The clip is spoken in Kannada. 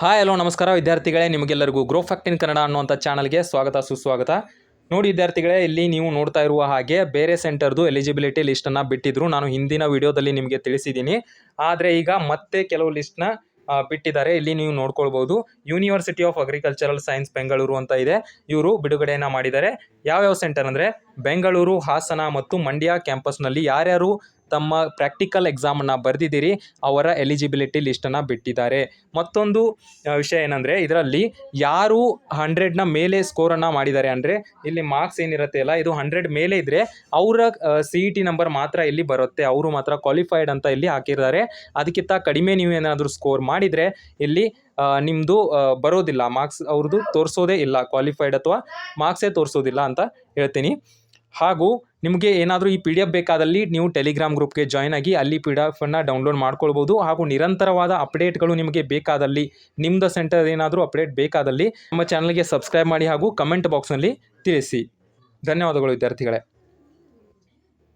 ಹಾಯ್ ಹಲೋ ನಮಸ್ಕಾರ ವಿದ್ಯಾರ್ಥಿಗಳೇ, ನಿಮಗೆಲ್ಲರಿಗೂ ಗ್ರೋ ಫ್ಯಾಕ್ಟ್ ಇನ್ ಕನ್ನಡ ಅನ್ನುವಂಥ ಚಾನಲ್ಗೆ ಸ್ವಾಗತ ಸುಸ್ವಾಗತ. ನೋಡಿ ವಿದ್ಯಾರ್ಥಿಗಳೇ, ಇಲ್ಲಿ ನೀವು ನೋಡ್ತಾ ಇರುವ ಹಾಗೆ ಬೇರೆ ಸೆಂಟರ್ದು ಎಲಿಜಿಬಿಲಿಟಿ ಲಿಸ್ಟನ್ನು ಬಿಟ್ಟಿದ್ರು. ನಾನು ಹಿಂದಿನ ವಿಡಿಯೋದಲ್ಲಿ ನಿಮಗೆ ತಿಳಿಸಿದ್ದೀನಿ. ಆದರೆ ಈಗ ಮತ್ತೆ ಕೆಲವು ಲಿಸ್ಟ್ನ ಬಿಟ್ಟಿದ್ದಾರೆ. ಇಲ್ಲಿ ನೀವು ನೋಡ್ಕೊಳ್ಬೋದು. University of agricultural science Bengaluru ಅಂತ ಇದೆ. ಇವರು ಬಿಡುಗಡೆಯನ್ನು ಮಾಡಿದ್ದಾರೆ. ಯಾವ್ಯಾವ ಸೆಂಟರ್ ಅಂದರೆ ಬೆಂಗಳೂರು, ಹಾಸನ ಮತ್ತು ಮಂಡ್ಯ ಕ್ಯಾಂಪಸ್ನಲ್ಲಿ ಯಾರ್ಯಾರು ತಮ್ಮ ಪ್ರಾಕ್ಟಿಕಲ್ ಎಕ್ಸಾಮನ್ನು ಬರೆದಿದ್ದೀರಿ ಅವರ ಎಲಿಜಿಬಿಲಿಟಿ ಲಿಸ್ಟನ್ನು ಬಿಟ್ಟಿದ್ದಾರೆ. ಮತ್ತೊಂದು ವಿಷಯ ಏನಂದರೆ, ಇದರಲ್ಲಿ ಯಾರು 100ನ ಮೇಲೆ ಸ್ಕೋರನ್ನು ಮಾಡಿದ್ದಾರೆ ಅಂದರೆ ಇಲ್ಲಿ ಮಾರ್ಕ್ಸ್ ಏನಿರುತ್ತೆ ಅಲ್ಲ, ಇದು 100 ಮೇಲೆ ಇದ್ದರೆ ಅವರ CET ನಂಬರ್ ಮಾತ್ರ ಇಲ್ಲಿ ಬರುತ್ತೆ. ಅವರು ಮಾತ್ರ ಕ್ವಾಲಿಫೈಡ್ ಅಂತ ಇಲ್ಲಿ ಹಾಕಿದ್ದಾರೆ. ಅದಕ್ಕಿಂತ ಕಡಿಮೆ ನೀವು ಏನಾದರೂ ಸ್ಕೋರ್ ಮಾಡಿದರೆ ಇಲ್ಲಿ ನಿಮ್ಮದು ಬರೋದಿಲ್ಲ, ಮಾರ್ಕ್ಸ್ ಅವ್ರದ್ದು ತೋರಿಸೋದೇ ಇಲ್ಲ, ಕ್ವಾಲಿಫೈಡ್ ಅಥವಾ ಮಾರ್ಕ್ಸೇ ತೋರಿಸೋದಿಲ್ಲ ಅಂತ ಹೇಳ್ತೀನಿ. ಹಾಗೂ ನಿಮಗೆ ಏನಾದರೂ ಈ PDF ಬೇಕಾದಲ್ಲಿ ನೀವು ಟೆಲಿಗ್ರಾಮ್ ಗ್ರೂಪ್ಗೆ ಜಾಯ್ನ್ ಆಗಿ ಅಲ್ಲಿ PDF ಡೌನ್ಲೋಡ್ ಮಾಡ್ಕೊಳ್ಬೋದು. ಹಾಗೂ ನಿರಂತರವಾದ ಅಪ್ಡೇಟ್ಗಳು ನಿಮಗೆ ಬೇಕಾದಲ್ಲಿ, ನಿಮ್ಮದು ಸೆಂಟರ್ ಏನಾದರೂ ಅಪ್ಡೇಟ್ ಬೇಕಾದಲ್ಲಿ ನಮ್ಮ ಚಾನಲ್ಗೆ ಸಬ್ಸ್ಕ್ರೈಬ್ ಮಾಡಿ ಹಾಗೂ ಕಮೆಂಟ್ ಬಾಕ್ಸ್ನಲ್ಲಿ ತಿಳಿಸಿ. ಧನ್ಯವಾದಗಳು ವಿದ್ಯಾರ್ಥಿಗಳೇ.